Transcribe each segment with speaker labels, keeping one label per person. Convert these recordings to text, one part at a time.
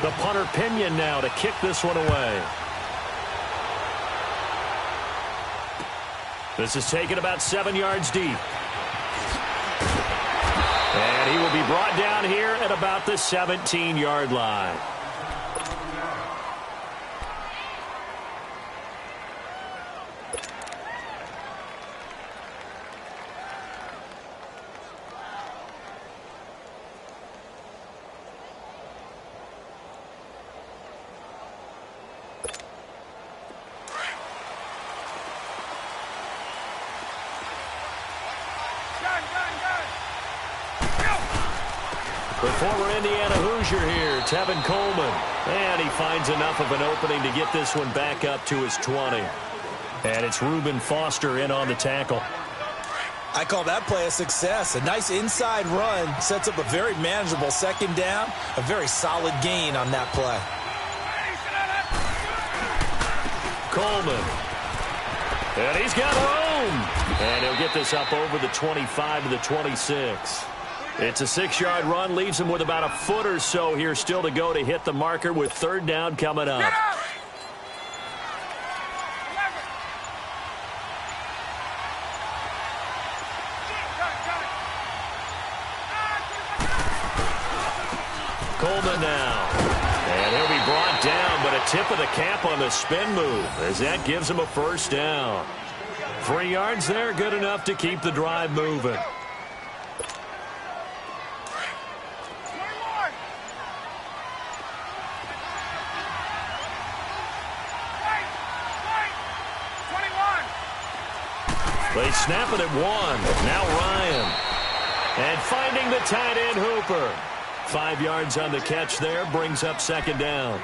Speaker 1: The punter Pinion now to kick this one away. This is taken about 7 yards deep. And he will be brought down here at about the 17-yard line. The former Indiana Hoosier here, Tevin Coleman. And he finds enough of an opening to get this one back up to his 20. And it's Reuben Foster in on the tackle.
Speaker 2: I call that play a success. A nice inside run sets up a very manageable second down. A very solid gain on that play.
Speaker 1: Coleman. And he's got room. And he'll get this up over the 25 to the 26. It's a 6-yard run, leaves him with about a foot or so here still to go to hit the marker with third down coming up. Coleman now. And he'll be brought down, but a tip of the cap on the spin move as that gives him a first down. 3 yards there, good enough to keep the drive moving. They snap it at 1. Now Ryan. And finding the tight end Hooper. 5 yards on the catch there, brings up second down.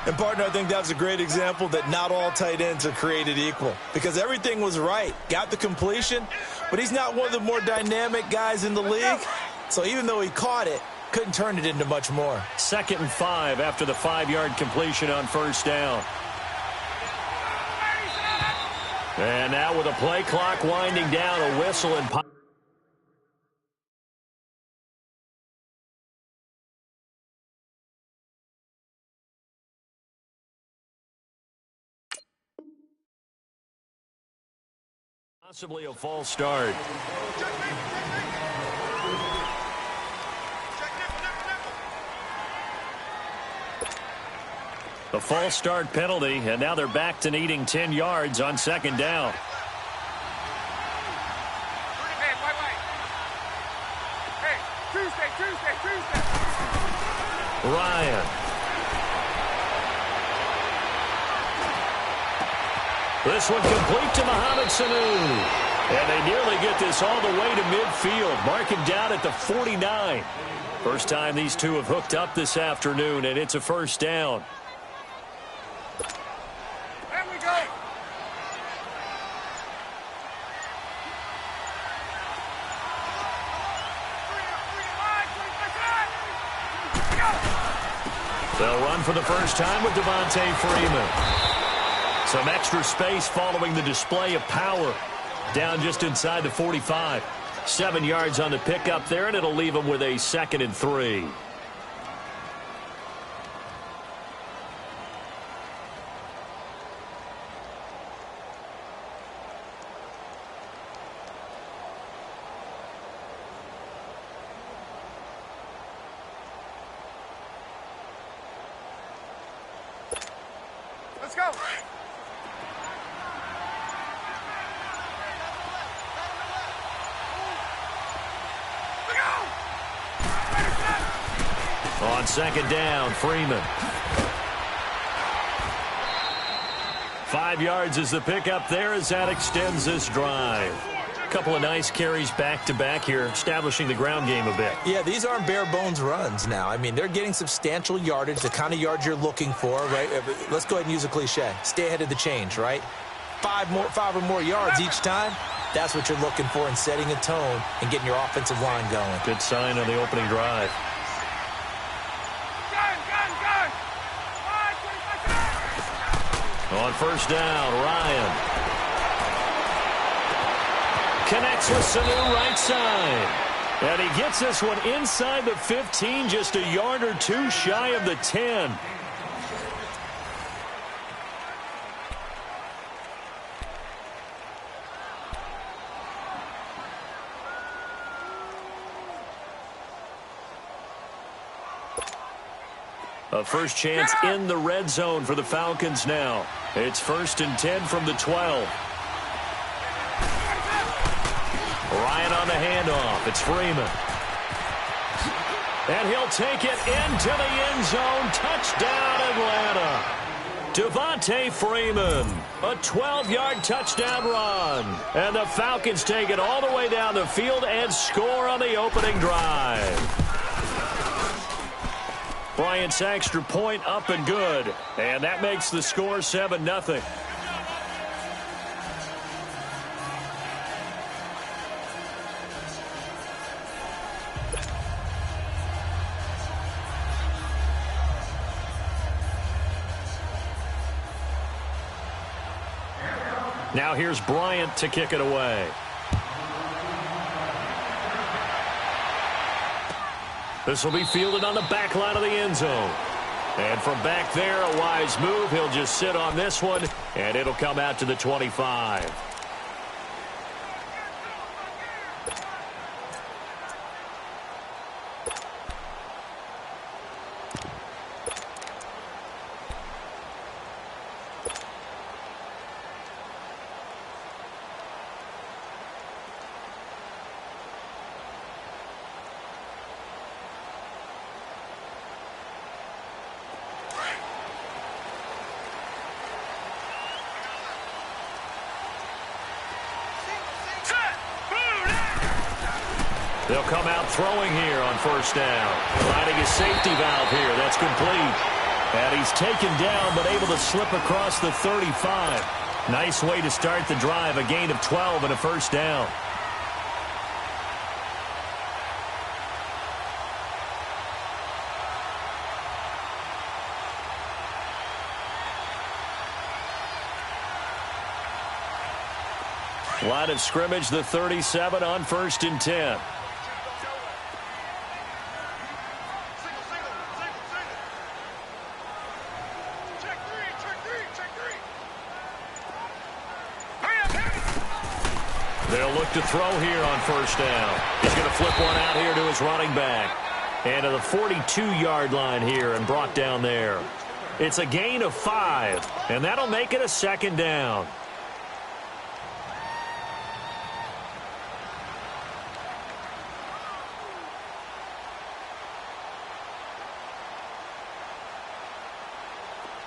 Speaker 2: And, partner, I think that was a great example that not all tight ends are created equal. Because everything was right. Got the completion, but he's not one of the more dynamic guys in the league. So even though he caught it, couldn't turn it into much more.
Speaker 1: 2nd and 5 after the 5-yard completion on first down. And now with a play clock winding down, a whistle and possibly a false start. The false start penalty, and now they're back to needing 10 yards on second down.
Speaker 3: Tuesday.
Speaker 1: Ryan. This one complete to Mohamed Sanu. And they nearly get this all the way to midfield. Mark him down at the 49. First time these two have hooked up this afternoon, and it's a first down. They'll run for the first time with Devontae Freeman. Some extra space following the display of power. Down just inside the 45. 7 yards on the pickup there, and it'll leave them with a 2nd and 3.
Speaker 3: Let's go.
Speaker 1: On second down, Freeman. 5 yards is the pickup there as that extends this drive. A couple of nice carries back-to-back here, establishing the ground game a bit.
Speaker 2: Yeah, these aren't bare-bones runs now. I mean, they're getting substantial yardage, the kind of yards you're looking for, right? Let's go ahead and use a cliche. Stay ahead of the change, right? 5 or more yards each time. That's what you're looking for in setting a tone and getting your offensive line going.
Speaker 1: Good sign on the opening drive. On first down, Ryan. Connects with Sanu right side. And he gets this one inside the 15, just a yard or two shy of the 10. A first chance in the red zone for the Falcons now. It's 1st and 10 from the 12. Ryan on the handoff. It's Freeman. And he'll take it into the end zone. Touchdown, Atlanta. Devontae Freeman. A 12-yard touchdown run. And the Falcons take it all the way down the field and score on the opening drive. Bryant's extra point up and good. And that makes the score 7-0. Now here's Bryant to kick it away. This will be fielded on the back line of the end zone. And from back there, a wise move. He'll just sit on this one, and it'll come out to the 25. They'll come out throwing here on first down. Finding a safety valve here. That's complete. And he's taken down but able to slip across the 35. Nice way to start the drive. A gain of 12 and a first down. Line of scrimmage, the 37 on 1st and 10. They'll look to throw here on first down. He's going to flip one out here to his running back. And to the 42-yard line here and brought down there. It's a gain of 5, and that'll make it a 2nd down.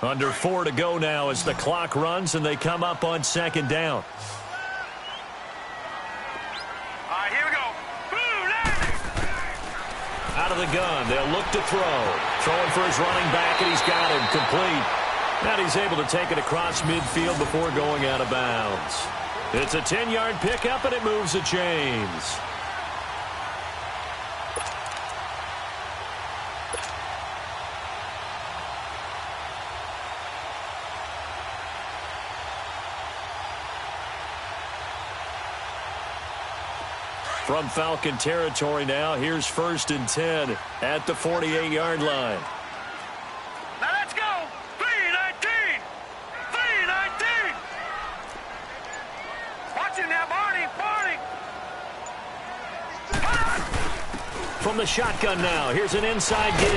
Speaker 1: Under 4 to go now as the clock runs and they come up on 2nd down.
Speaker 3: All right, here we go.
Speaker 1: Out of the gun, they'll look to throw. Throwing for his running back, and he's got him complete. And he's able to take it across midfield before going out of bounds. It's a 10-yard pickup, and it moves the chains. From Falcon territory now, here's 1st and 10 at the 48-yard line.
Speaker 3: Now let's go. 3-19. 3-19. Watching that, Barney.
Speaker 1: From the shotgun now, here's an inside give.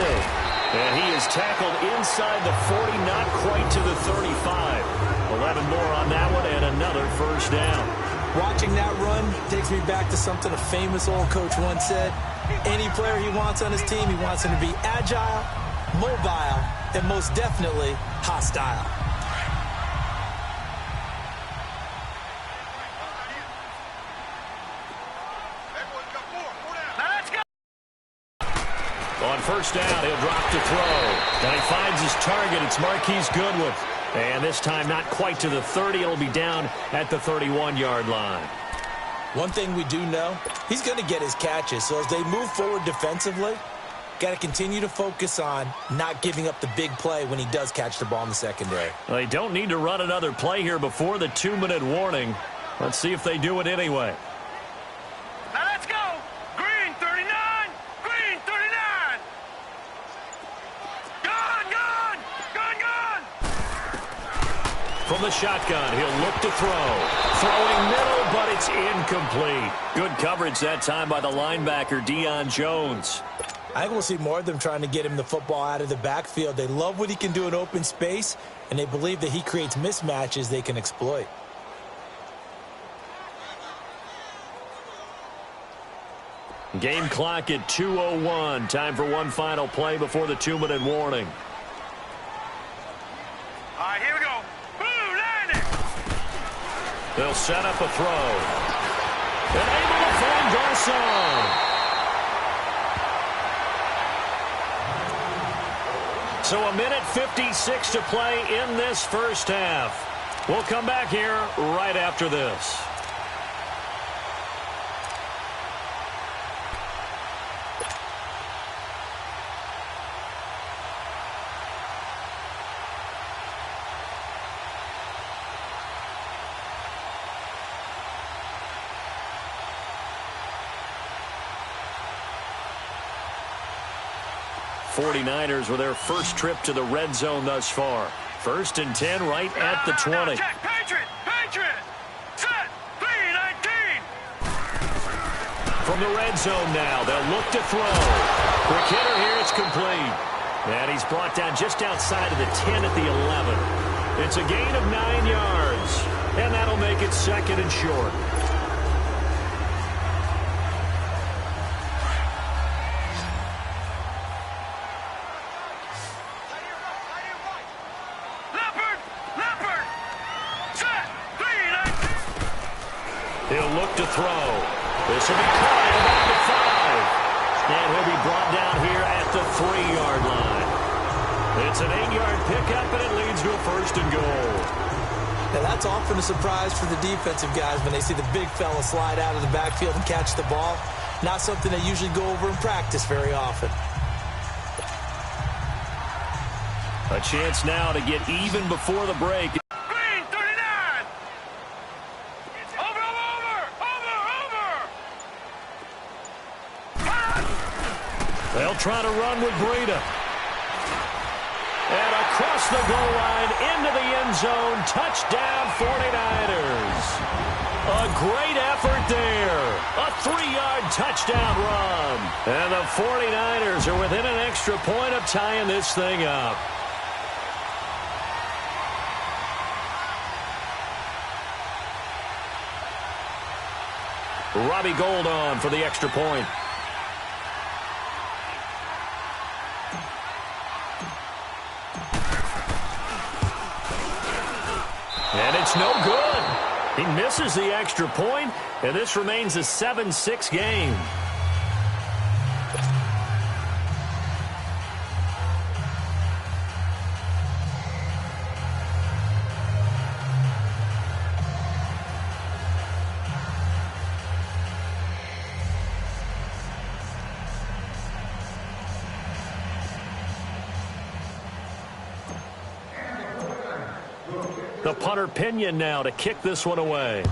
Speaker 1: And he is tackled inside the 40, not quite to the 35. 11 more on that one and another first down.
Speaker 2: Watching that run takes me back to something a famous old coach once said. Any player he wants on his team, he wants him to be agile, mobile, and most definitely hostile.
Speaker 1: On first down, he'll drop to throw. And he finds his target. It's Marquise Goodwin. And this time not quite to the 30. It'll be down at the 31-yard line.
Speaker 2: One thing we do know, he's going to get his catches. So as they move forward defensively, got to continue to focus on not giving up the big play when he does catch the ball in the secondary.
Speaker 1: Well, they don't need to run another play here before the 2-minute warning. Let's see if they do it anyway.
Speaker 3: Now let's go. Green 30.
Speaker 1: from the shotgun. He'll look to throw. Throwing middle, but it's incomplete. Good coverage that time by the linebacker, Deion Jones.
Speaker 2: I think we'll see more of them trying to get him the football out of the backfield. They love what he can do in open space, and they believe that he creates mismatches they can exploit.
Speaker 1: Game clock at 2:01. Time for one final play before the 2-minute warning.
Speaker 3: All right, here we go. Boom, line it.
Speaker 1: They'll set up a throw. And able to find Garcon. So 1:56 to play in this first half. We'll come back here right after this. '49ers with their first trip to the red zone thus far. 1st and 10 right at the 20.
Speaker 3: Check, Patriot, Patriot. Set, 3-19.
Speaker 1: From the red zone now, they'll look to throw. Quick hitter here, it's complete. And he's brought down just outside of the 10 at the 11. It's a gain of 9 yards. And that'll make it 2nd and short. He'll look to throw. This will be caught about the 5. And he'll be brought down here at the 3-yard line. It's an 8-yard pickup, and it leads to a 1st and goal.
Speaker 2: Now, that's often a surprise for the defensive guys when they see the big fella slide out of the backfield and catch the ball. Not something they usually go over in practice very often.
Speaker 1: A chance now to get even before the break. They'll try to run with Breida. And across the goal line into the end zone. Touchdown 49ers. A great effort there. A 3-yard touchdown run. And the 49ers are within an extra point of tying this thing up. Robbie Gould on for the extra point. And it's no good. He misses the extra point, and this remains a 7-6 game. The punter Pinion now to kick this one away.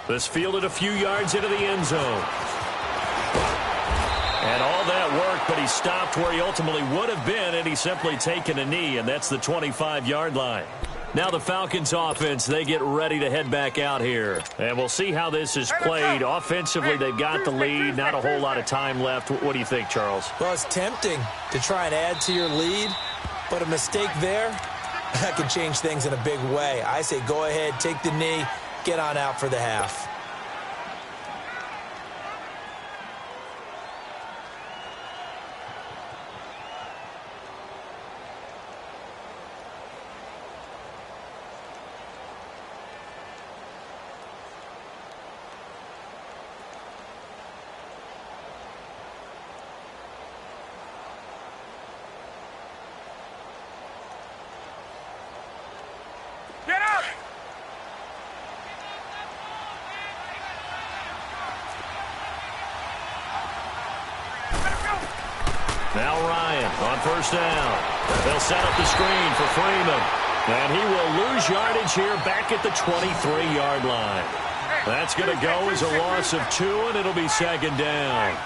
Speaker 1: This fielded a few yards into the end zone. And all that work, but he stopped where he ultimately would have been, and he's simply taken a knee, and that's the 25-yard line. Now the Falcons offense, they get ready to head back out here. And we'll see how this is played. Offensively, they've got the lead. Not a whole lot of time left. What do you think, Charles?
Speaker 2: Well, it's tempting to try and add to your lead, but a mistake there, that can change things in a big way. I say go ahead, take the knee, get on out for the half.
Speaker 1: Now Ryan on first down. They'll set up the screen for Freeman. And he will lose yardage here back at the 23-yard line. That's going to go as a loss of 2, and it'll be second down.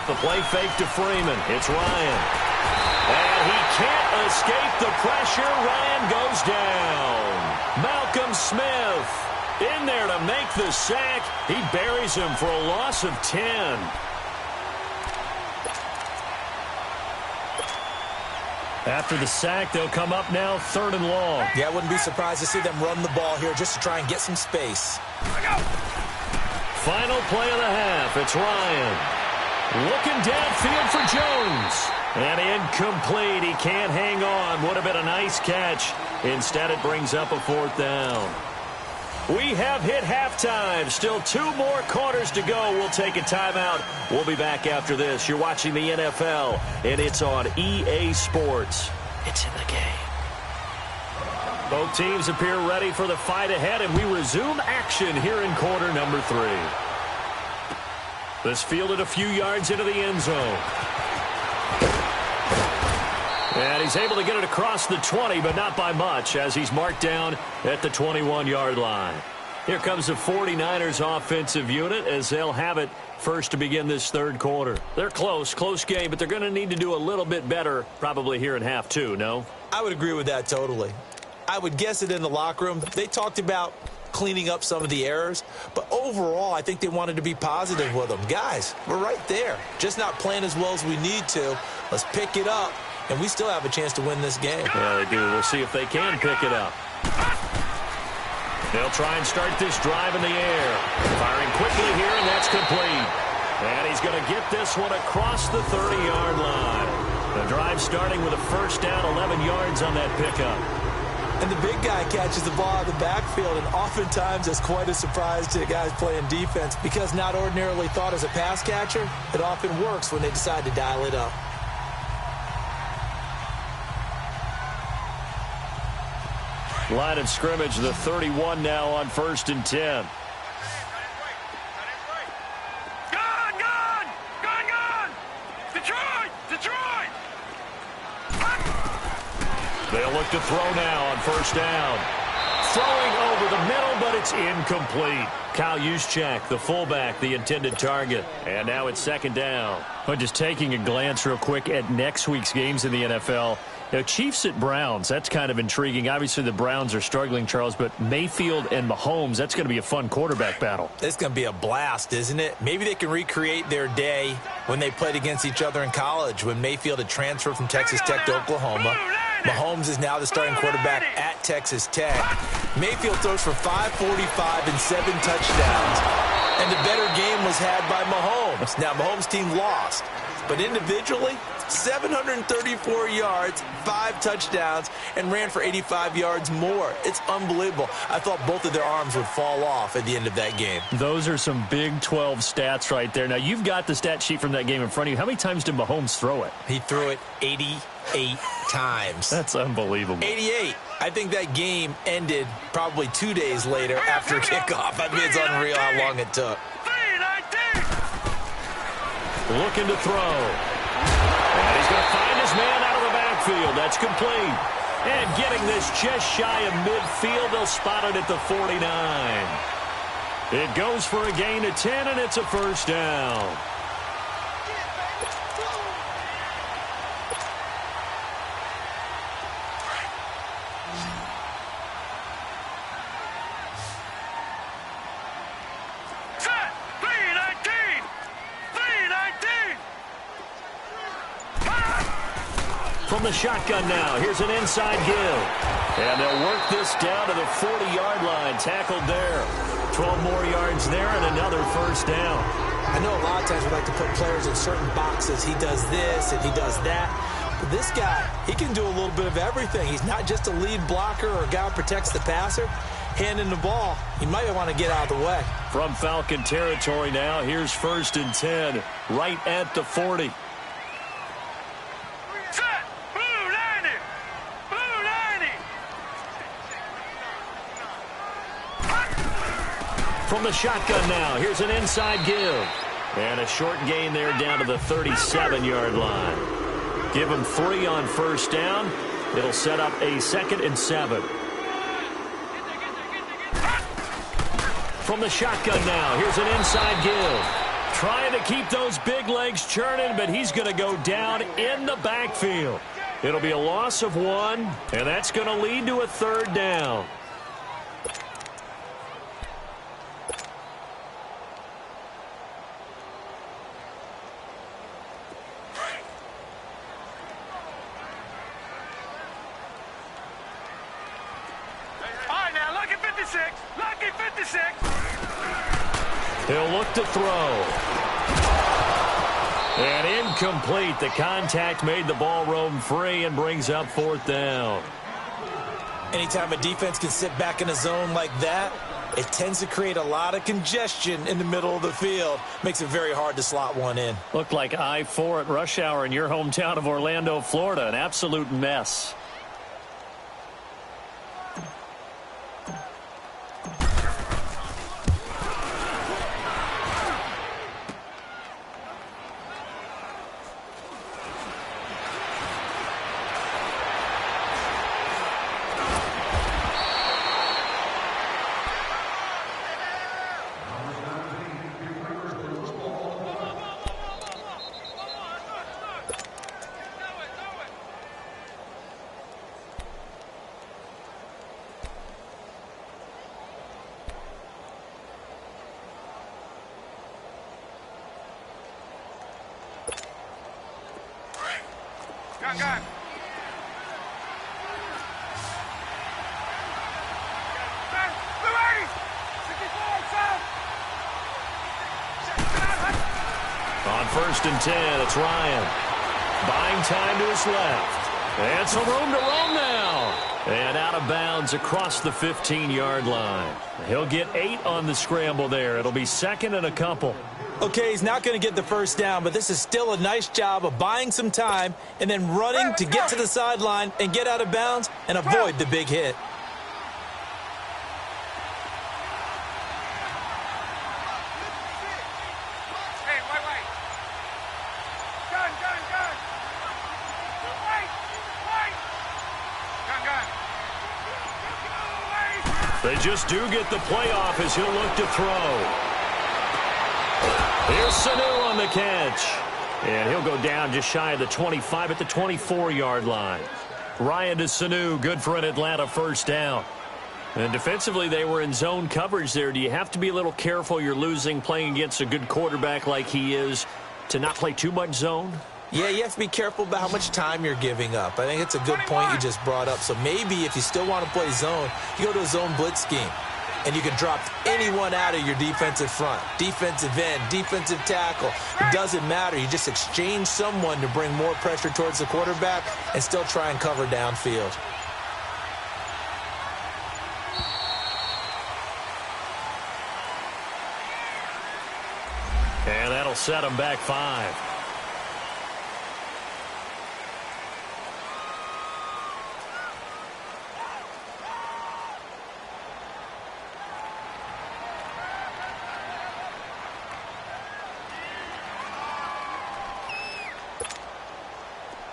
Speaker 1: off the play fake to Freeman. It's Ryan. And he can't escape the pressure. Ryan goes down. Malcolm Smith in there to make the sack. He buries him for a loss of 10. After the sack, they'll come up now 3rd and long.
Speaker 2: Yeah, I wouldn't be surprised to see them run the ball here just to try and get some space.
Speaker 1: Final play of the half. It's Ryan. Looking downfield for Jones. And incomplete. He can't hang on. Would have been a nice catch. Instead, it brings up a 4th down. We have hit halftime. Still 2 more quarters to go. We'll take a timeout. We'll be back after this. You're watching the NFL, and it's on EA Sports. It's in the game. Both teams appear ready for the fight ahead, and we resume action here in quarter number 3. This fielded a few yards into the end zone. And he's able to get it across the 20, but not by much, as he's marked down at the 21-yard line. Here comes the 49ers offensive unit as they'll have it first to begin this 3rd quarter. They're close game, but they're going to need to do a little bit better probably here in half 2, no?
Speaker 2: I would agree with that totally. I would guess it in the locker room. They talked about cleaning up some of the errors, but overall, I think they wanted to be positive with them. Guys, we're right there. Just not playing as well as we need to. Let's pick it up, and we still have a chance to win this game.
Speaker 1: Yeah, they do. We'll see if they can pick it up. They'll try and start this drive in the air. Firing quickly here, and that's complete. And he's going to get this one across the 30-yard line. The drive starting with a 1st down, 11 yards on that pickup.
Speaker 2: And the big guy catches the ball out of the backfield, and oftentimes it's quite a surprise to the guys playing defense because not ordinarily thought as a pass catcher, it often works when they decide to dial it up.
Speaker 1: Line of scrimmage, the 31 now on 1st and 10.
Speaker 3: Gone! Detroit!
Speaker 1: They'll look to throw now on 1st down. Throwing over the middle, but it's incomplete. Kyle Juszczyk, the fullback, the intended target. And now it's 2nd down. But just taking a glance real quick at next week's games in the NFL. Chiefs at Browns, that's kind of intriguing. Obviously, the Browns are struggling, Charles, but Mayfield and Mahomes, that's going to be a fun quarterback battle.
Speaker 2: It's going to be a blast, isn't it? Maybe they can recreate their day when they played against each other in college, when Mayfield had transferred from Texas Tech to Oklahoma. Mahomes is now the starting quarterback at Texas Tech. Mayfield throws for 545 and 7 touchdowns, and the better game was had by Mahomes. Now, Mahomes' team lost, but individually, 734 yards, 5 touchdowns, and ran for 85 yards more. It's unbelievable. I thought both of their arms would fall off at the end of that game.
Speaker 1: Those are some Big 12 stats right there. Now, you've got the stat sheet from that game in front of you. How many times did Mahomes throw it?
Speaker 2: He threw it 88 times.
Speaker 1: That's unbelievable.
Speaker 2: 88. I think that game ended probably 2 days later after kickoff. I mean, it's unreal how long it took.
Speaker 1: Looking to throw. And he's going to find his man out of the backfield. That's complete. And getting this just shy of midfield, they'll spot it at the 49. It goes for a gain of 10, and it's a 1st down. From the shotgun now, here's an inside give. And they'll work this down to the 40-yard line. Tackled there. 12 more yards there and another 1st down.
Speaker 2: I know a lot of times we like to put players in certain boxes. He does this and he does that. But this guy, he can do a little bit of everything. He's not just a lead blocker or a guy who protects the passer. Handing the ball, he might want to get out of the way.
Speaker 1: From Falcon territory now, here's 1st and 10, right at the 40. From the shotgun now, here's an inside give. And a short gain there down to the 37-yard line. Give him 3 on 1st down. It'll set up a 2nd and 7. From the shotgun now, here's an inside give. Trying to keep those big legs churning, but he's going to go down in the backfield. It'll be a loss of 1, and that's going to lead to a 3rd down.
Speaker 3: All right, now, lucky 56. Lucky 56.
Speaker 1: He'll look to throw. And incomplete. The contact made the ball roam free and brings up 4th down.
Speaker 2: Anytime a defense can sit back in a zone like that, it tends to create a lot of congestion in the middle of the field. Makes it very hard to slot one in.
Speaker 1: Looked like I-4 at rush hour in your hometown of Orlando, Florida. An absolute mess.
Speaker 3: Gun.
Speaker 1: On 1st and 10, it's Ryan. Buying time to his left. And some room to roam now. And out of bounds across the 15-yard line. He'll get 8 on the scramble there. It'll be 2nd and a couple.
Speaker 2: Okay, he's not going to get the 1st down, but this is still a nice job of buying some time and then running to get to the sideline and get out of bounds and avoid the big hit.
Speaker 3: Hey, wait. Gun. Wait. Gun.
Speaker 1: They just do get the playoff as he'll look to throw. Here's Sanu on the catch. And he'll go down just shy of the 25 at the 24-yard line. Ryan to Sanu, good for an Atlanta 1st down. And defensively, they were in zone coverage there. Do you have to be a little careful you're losing playing against a good quarterback like he is to not play too much zone?
Speaker 2: Yeah, you have to be careful about how much time you're giving up. I think it's a good point you just brought up. So maybe if you still want to play zone, you go to a zone blitz scheme. And you can drop anyone out of your defensive front. Defensive end, defensive tackle. It doesn't matter. You just exchange someone to bring more pressure towards the quarterback and still try and cover downfield.
Speaker 1: And that'll set him back 5.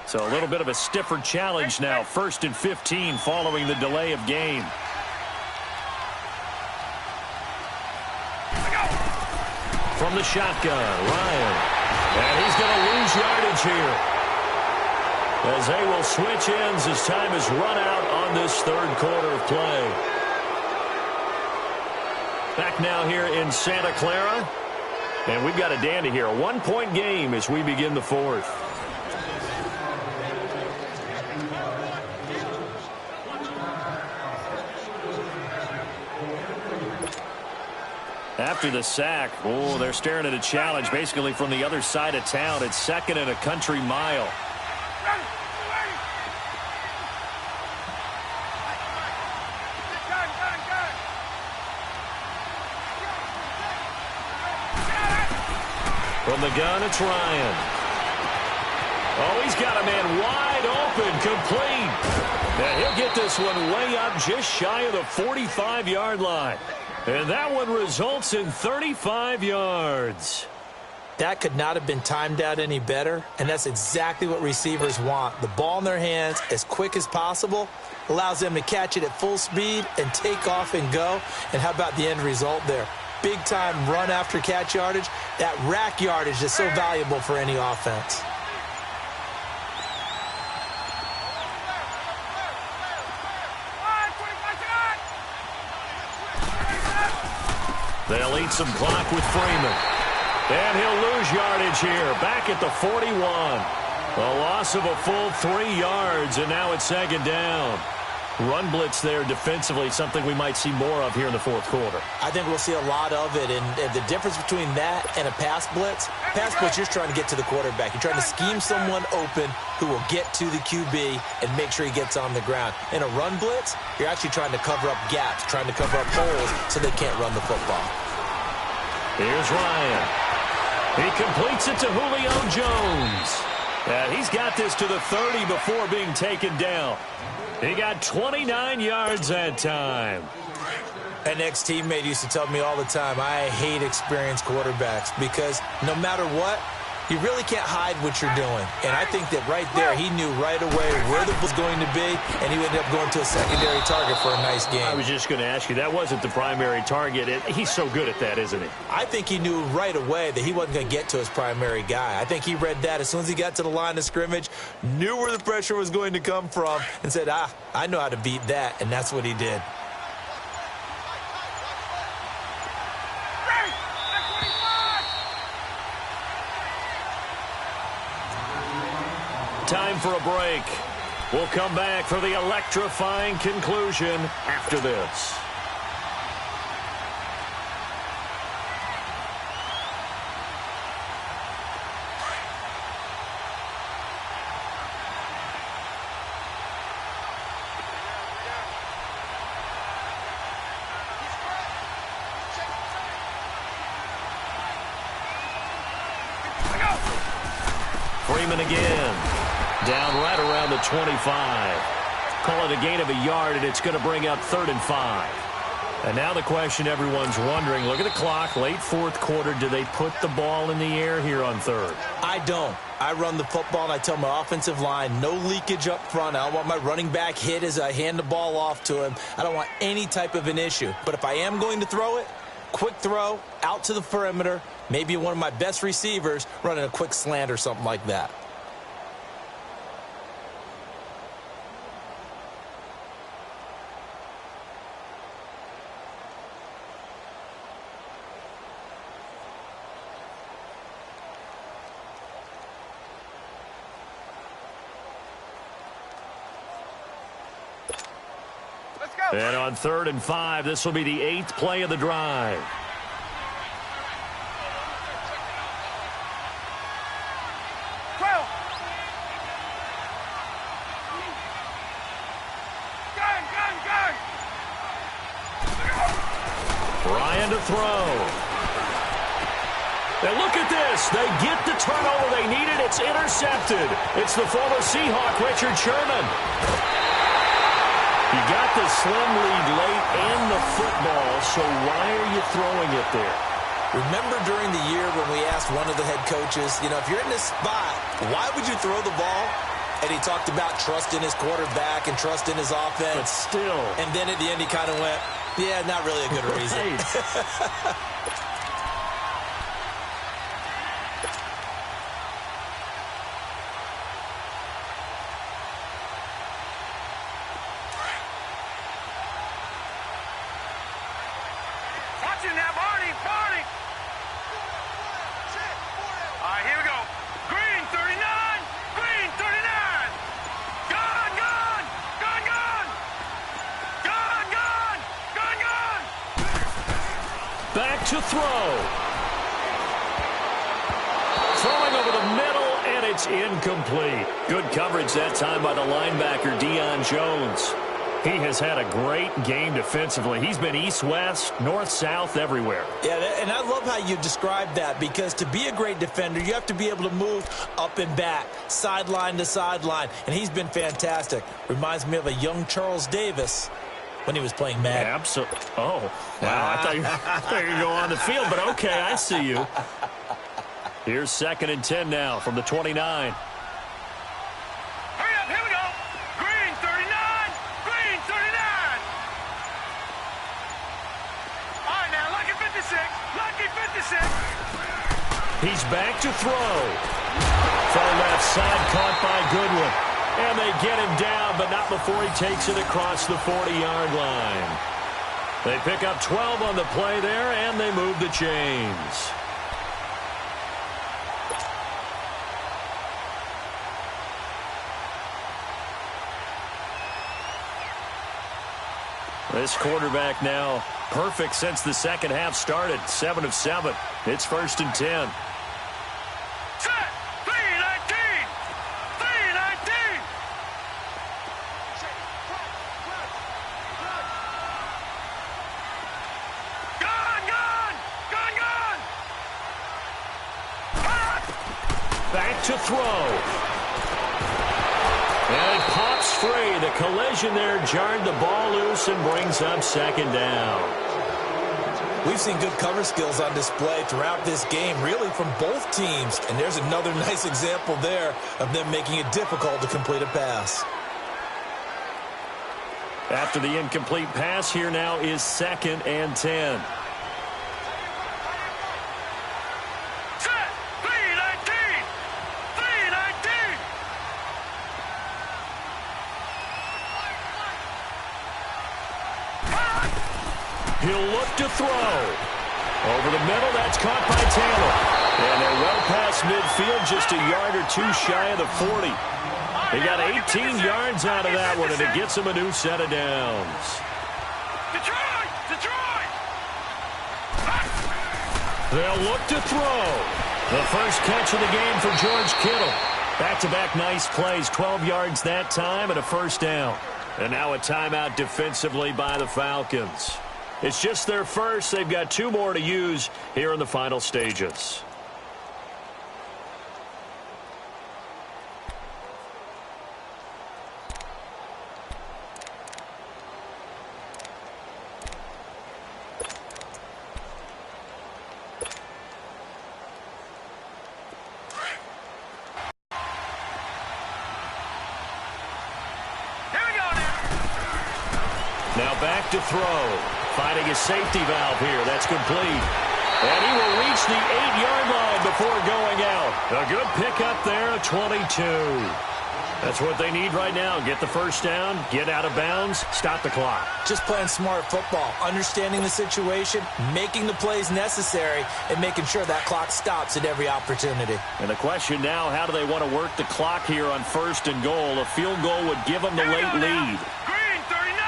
Speaker 1: So a little bit of a stiffer challenge now. 1st and 15 following the delay of game. From the shotgun, Ryan. And he's going to lose yardage here. As they will switch ends as time is run out on this 3rd quarter of play. Back now here in Santa Clara. And we've got a dandy here. A 1-point game as we begin the 4th. After the sack, they're staring at a challenge basically from the other side of town. It's 2nd and a country mile. From the gun, it's Ryan. Oh, he's got a man wide open, complete. And he'll get this one way up just shy of the 45-yard line. And that one results in 35 yards.
Speaker 2: That could not have been timed out any better, and that's exactly what receivers want. The ball in their hands as quick as possible allows them to catch it at full speed and take off and go. And how about the end result there? big-time run after catch yardage, that rack yardage is so valuable for any offense.
Speaker 1: They'll eat some clock with Freeman. And he'll lose yardage here, back at the 41. A loss of a full 3 yards, and now it's second down. Run blitz there defensively, something we might see more of here in the fourth quarter.
Speaker 2: I think we'll see a lot of it, and the difference between that and a pass blitz, you're trying to get to the quarterback. You're trying to scheme someone open who will get to the QB and make sure he gets on the ground. In a run blitz, you're actually trying to cover up gaps, trying to cover up holes so they can't run the football.
Speaker 1: Here's Ryan. He completes it to Julio Jones. And he's got this to the 30 before being taken down. He got 29 yards that time.
Speaker 2: An ex-teammate used to tell me all the time, I hate experienced quarterbacks because no matter what, you really can't hide what you're doing. And I think that right there, he knew right away where the ball was going to be, and he ended up going to a secondary target for a nice game.
Speaker 1: I was just going to ask you, that wasn't the primary target. He's so good at that, isn't he?
Speaker 2: I think he knew right away that he wasn't going to get to his primary guy. I think he read that as soon as he got to the line of scrimmage, knew where the pressure was going to come from, and said, I know how to beat that, and that's what he did.
Speaker 1: Time for a break. We'll come back for the electrifying conclusion after this. Freeman again. Down right around the 25. Call it a gain of a yard, and it's going to bring up 3rd and 5. And now the question everyone's wondering, look at the clock, late fourth quarter, do they put the ball in the air here on 3rd?
Speaker 2: I don't. I run the football, and I tell my offensive line, no leakage up front. I don't want my running back hit as I hand the ball off to him. I don't want any type of an issue. But if I am going to throw it, quick throw, out to the perimeter, maybe one of my best receivers running a quick slant or something like that.
Speaker 1: And on 3rd and 5, this will be the 8th play of the drive. Ryan to throw. And look at this. They get the turnover they needed. It's intercepted. It's the former Seahawk, Richard Sherman. You got the slim lead late and the football, so why are you throwing it there?
Speaker 2: Remember during the year when we asked one of the head coaches, if you're in this spot, why would you throw the ball? And he talked about trust in his quarterback and trust in his offense.
Speaker 1: But still.
Speaker 2: And then at the end he kind of went, yeah, not really a good reason.
Speaker 1: To throw. Throwing over the middle, and it's incomplete. Good coverage that time by the linebacker, Deion Jones. He has had a great game defensively. He's been east-west, north-south, everywhere.
Speaker 2: Yeah, and I love how you described that, because to be a great defender, you have to be able to move up and back, sideline to sideline, and he's been fantastic. Reminds me of a young Charles Davis when he was playing Madden.
Speaker 1: Absolutely. Oh, wow. I thought you were going to go on the field, but okay, I see you. Here's 2nd and 10 now from the 29.
Speaker 3: Hurry up, here we go. Green 39, green 39. All right, now, look at 56.
Speaker 1: He's back to throw. Far left side caught by Goodwin. And they get him down, but not before he takes it across the 40-yard line. They pick up 12 on the play there, and they move the chains. This quarterback now perfect since the second half started. 7 of 7. It's 1st and 10.
Speaker 3: Set. 3-19. 3-19. Gone.
Speaker 1: Back to throw. And it pops free. The collision there jarred the ball loose and brings up 2nd down.
Speaker 2: We've seen good cover skills on display throughout this game, really from both teams. And there's another nice example there of them making it difficult to complete a pass.
Speaker 1: After the incomplete pass, here now is 2nd and 10. He'll look to throw. Over the middle, that's caught by Taylor. And they're well past midfield, just a yard or two shy of the 40. They got 18 yards out of that one, and it gets them a new set of downs.
Speaker 3: Detroit!
Speaker 1: They'll look to throw. The first catch of the game for George Kittle. Back-to-back nice plays, 12 yards that time and a 1st down. And now a timeout defensively by the Falcons. It's just their first. They've got 2 more to use here in the final stages. Now back to throw. Finding his safety valve here. That's complete. And he will reach the 8-yard line before going out. A good pickup there, 22. That's what they need right now. Get the 1st down, get out of bounds, stop the clock.
Speaker 2: Just playing smart football, understanding the situation, making the plays necessary, and making sure that clock stops at every opportunity.
Speaker 1: And the question now, how do they want to work the clock here on 1st and goal? A field goal would give them the late lead.
Speaker 3: Green 39.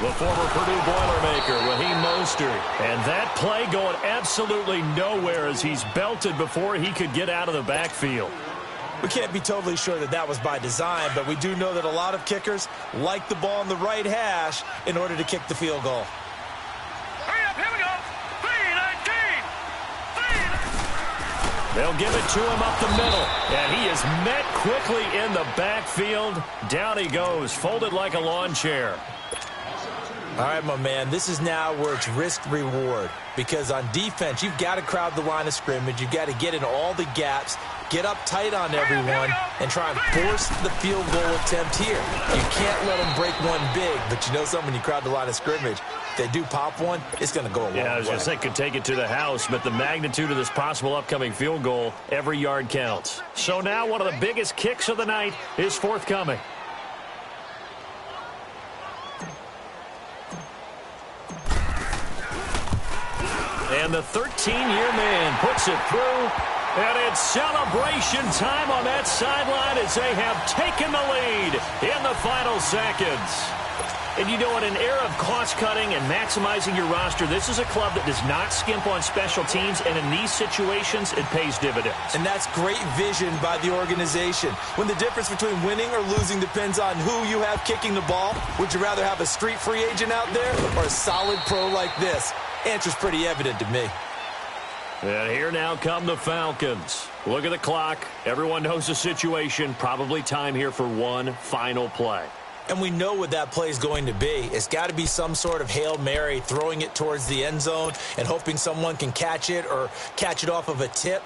Speaker 1: The former Purdue Boilermaker, Raheem Mostert. And that play going absolutely nowhere as he's belted before he could get out of the backfield.
Speaker 2: We can't be totally sure that that was by design, but we do know that a lot of kickers like the ball on the right hash in order to kick the field goal.
Speaker 3: Hurry up, here we go. 3-19.
Speaker 1: They'll give it to him up the middle. And he is met quickly in the backfield. Down he goes, folded like a lawn chair.
Speaker 2: All right, my man, this is now where it's risk-reward. Because on defense, you've got to crowd the line of scrimmage. You've got to get in all the gaps, get up tight on everyone, and try and force the field goal attempt here. You can't let them break one big, but you know something, when you crowd the line of scrimmage, if they do pop one, it's going to go a long way.
Speaker 1: Yeah, I was going to say, could take it to the house, but the magnitude of this possible upcoming field goal, every yard counts. So now one of the biggest kicks of the night is forthcoming. And the 13-year man puts it through. And it's celebration time on that sideline as they have taken the lead in the final seconds. And you know, in an era of cost-cutting and maximizing your roster, this is a club that does not skimp on special teams, and in these situations, it pays dividends.
Speaker 2: And that's great vision by the organization. When the difference between winning or losing depends on who you have kicking the ball, would you rather have a street free agent out there or a solid pro like this? Answer's pretty evident to me.
Speaker 1: And here now come the Falcons. Look at the clock. Everyone knows the situation. Probably time here for one final play.
Speaker 2: And we know what that play is going to be. It's got to be some sort of Hail Mary, throwing it towards the end zone and hoping someone can catch it or catch it off of a tip.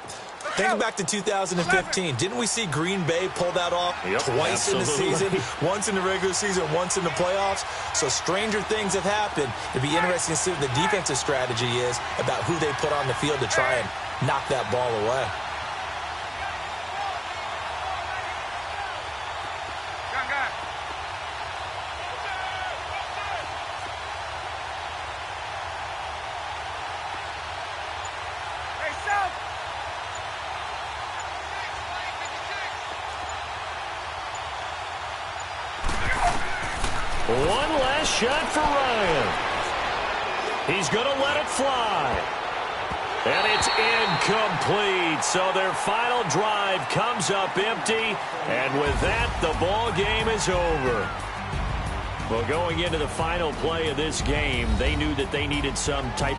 Speaker 2: Think back to 2015. Didn't we see Green Bay pull that off twice in the season? Once in the regular season, once in the playoffs. So stranger things have happened. It'd be interesting to see what the defensive strategy is about who they put on the field to try and knock that ball away.
Speaker 1: One last shot for Ryan. He's going to let it fly. And it's incomplete. So their final drive comes up empty. And with that, the ball game is over. Well, going into the final play of this game, they knew that they needed some type